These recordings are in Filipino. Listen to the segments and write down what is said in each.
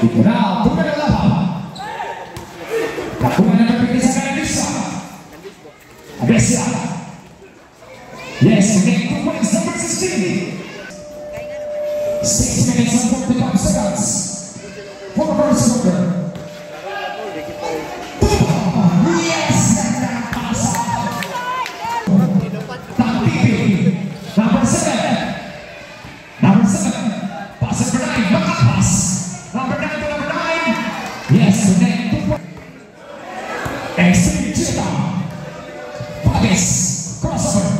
Now, tuloy na laban. Nakuha na napigil sa Canadisa. Abesia. Yes, again, 2 points, number 16. 6 minutes and 45 seconds. For the first quarter. Yes, nakapasa. Number 7. Number 7. Pass number 9. Makapas. Number 9 to number 9. Yes, again, 2 points. Extreme Chita. Bagis. Crossover.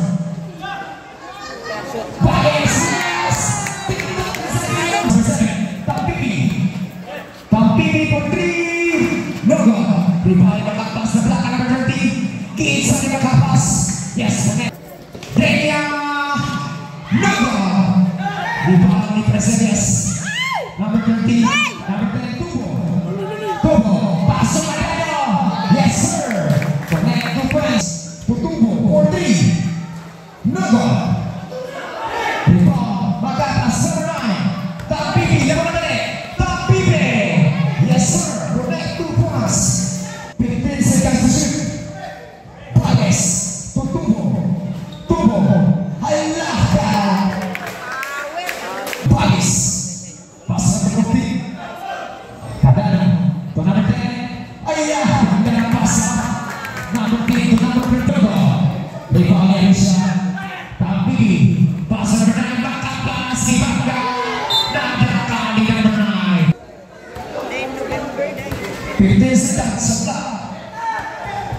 Bagis. Yes. Tampini for 3. No go. Ribay makapas na black number 30. Kids na makapas. Yes, again. Delia. No go. Ribay ni Preselias. Number 30. Number 10. Tubo. Tubo. Pasok na tayo. Yes, sir. Connect 2 points. Tutubo. 4-3. No go. Ribay makapas number 9. Tampini. Laban na dali. Tampini. Yes, sir. Connect 2 points. 15 seconds to shoot. Bagis. Tutubo. Tubo. Halaka. Bagis. Pasok na 40. Kadana. To number 10. Ayan. Ang ganang pasa. Number 10 to number 12. Ribay yan siya. Tampini. Pasok na number 9. Makapas si Bangga. Nagkakali number 9. 15 seconds sa black.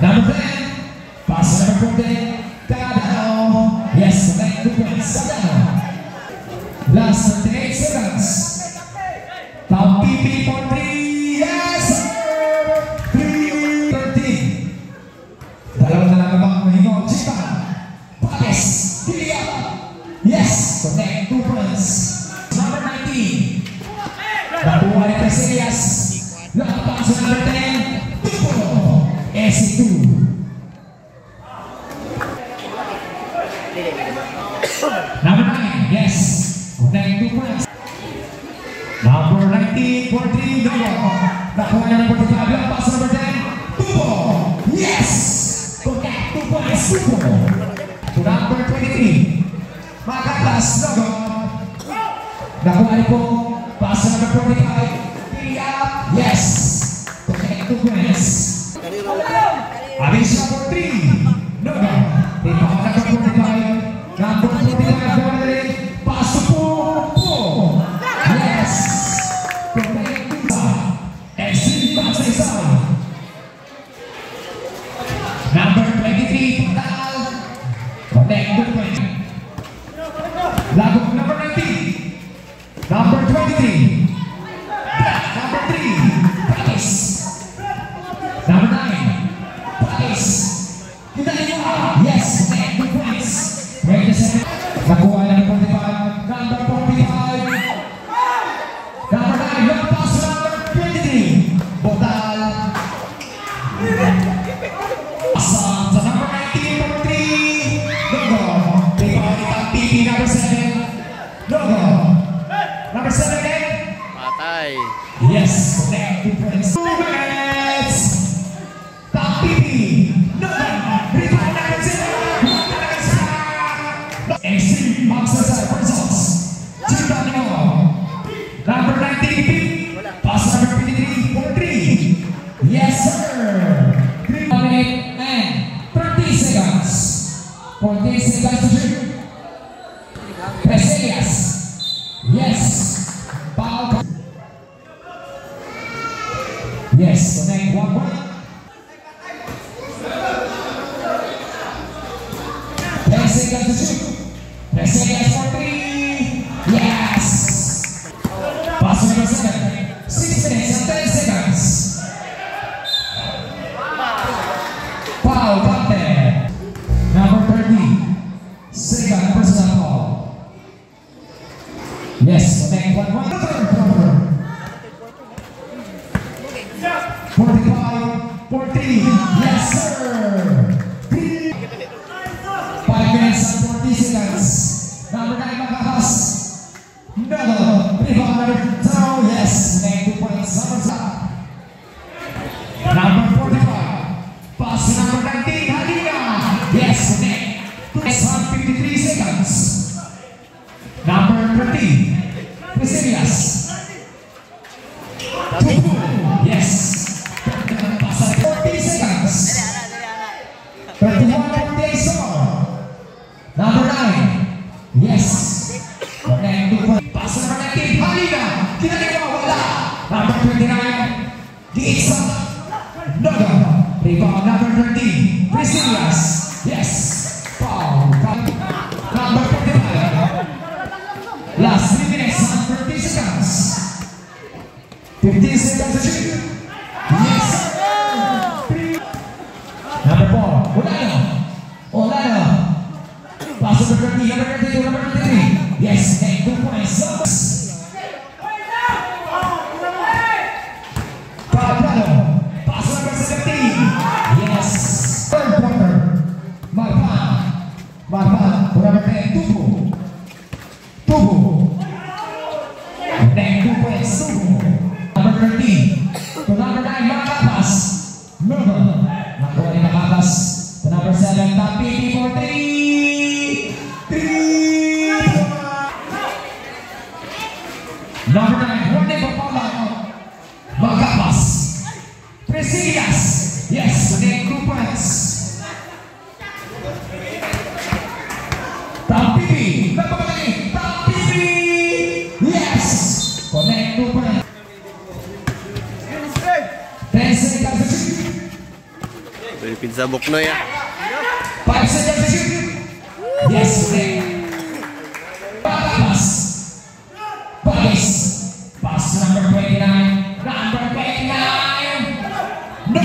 Number 10. Pasok na number 14. Kadano. Yes, 2 points. Kadano. Last 38 seconds. Tampini for 3. Yes, sir. 3-13. Dalawa na lang naman mahingo. Chita. Bagis. Hilia. Yes, connect 2 points. Number 19. Nakuha ni Preselias. Lapan sa number 10. Tupo. SC2. Number 9. Yes, connect 2 points. Number 19, 14, nakuha niya ng 45, lang pass number 10, Tubo! Yes! Connect 2 points, Tubo! To number 23, Makapas, Nogo! Nakuha niya po, pass number 45, Pilia! Yes! Connect 2 points. Abis number 3, Nogo! Ipaka number 45, number 45, pass to Po! Yes! Extreme pass inside. Number 23, Patal. Connect to 20. Lago number 19. Number 23. Number 3, Patis. Number 9, Patis. Kita niyo. Yes, connect to 20. 27. Nakuha na ng 45. Number 45. Number 9, long pass number 23. Botal. Asam sa number 19, number 3. Logo. Ribay ni Tampini, number 7. Logo. Number 7 again. Patay. Yes, connect 2 points. 2 minutes. Tampini. Logo. Ribay number 7. Extreme exercise results. Chita niyo. Number 19, pass number 23, 4-3. Yes, sir. 3 minutes and 30 seconds. 14 seconds to shoot. Preselias. Yes. Foul. Yes, connect 1 point. 10 seconds to shoot. Preselias for 3. Yes. Pass number 7. 6 minutes and 10 seconds. Foul counted. Number 30. Second personal foul. Yes, connect 1 point. 45, 14. Yes, sir. 5 minutes and 40 seconds. Number 9, Makapas. No, rebound number 2. Yes, 2 points. Yes. Pasa 40 seconds. 31 days more. Number 9. Yes. Pasa naman ng team Halina. Kinaliwa, wala. Number 29. Giisa. Naga. Rebound number 13. Priscillas. Yes. Foul. Number 45. Last 3 minutes and 30 seconds. 15 seconds to shoot. Yes. Number 4. Wala na. Wala na. Pass number 30. Number 32. Number 33. Yes. And 2 points. Pablano. Pass number 17. Yes. Third quarter. Marpan. Marpan. Number 10. Tubo. Tubo. And 2 points. Tubo. Number 13. To number 9. Makapas. Murder. Nakuha ni Makapas. To number 7. Tapiti for 3. 3. Number 9. One day for Paula. Makapas. Priscillas. Yes. And 2 points. Tapiti. Tapiti. Yes. Connect 2 points. 10 seconds to shoot. Pizza Boknoy ya. 5 seconds to shoot. Yes, Pass. Pass. Pass number 29. Number 29. No.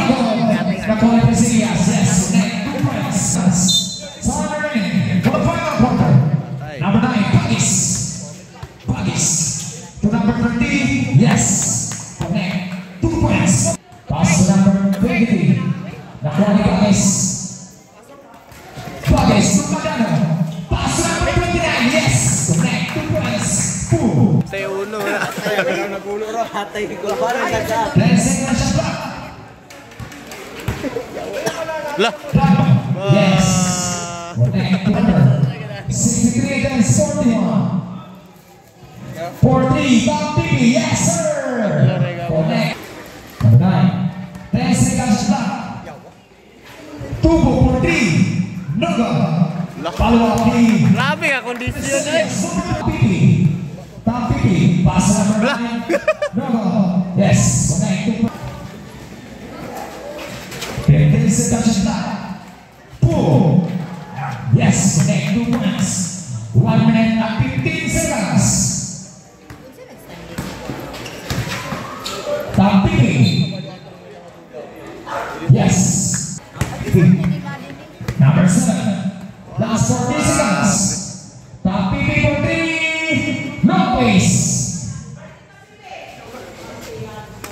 Nakuha Priscillas. Yes, 2 points. Time remaining for the final quarter. Number 9. Pagis. Pagis. To number 13. Yes. Connect. 2 points. Pass to number 23. Nakuha ni Pagis. Pagis to Magano. Pass to number 29. Yes. Connect. 2 points. Boom. Saya uno na. Saya nagulo ro hatay ko para 10 seconds shot clock. Lah. Yes. Connect. 63 against 41. 40. Top TV. Yes, sir. Connect. Number 9. 10 seconds clock. Tubo for 3. Naga. Follow-up team. Grabe ka kondisyon eh. Top PP. Pass number 9. Naga. Yes. Connect. 15 seconds clock. Boom. Yes. Connect 2 points. 1 minute and 15 seconds. Top PP. Yes. Number 7. Last 40 seconds. Top PP for 3. No place.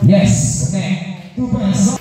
Yes. Okay. 2 points.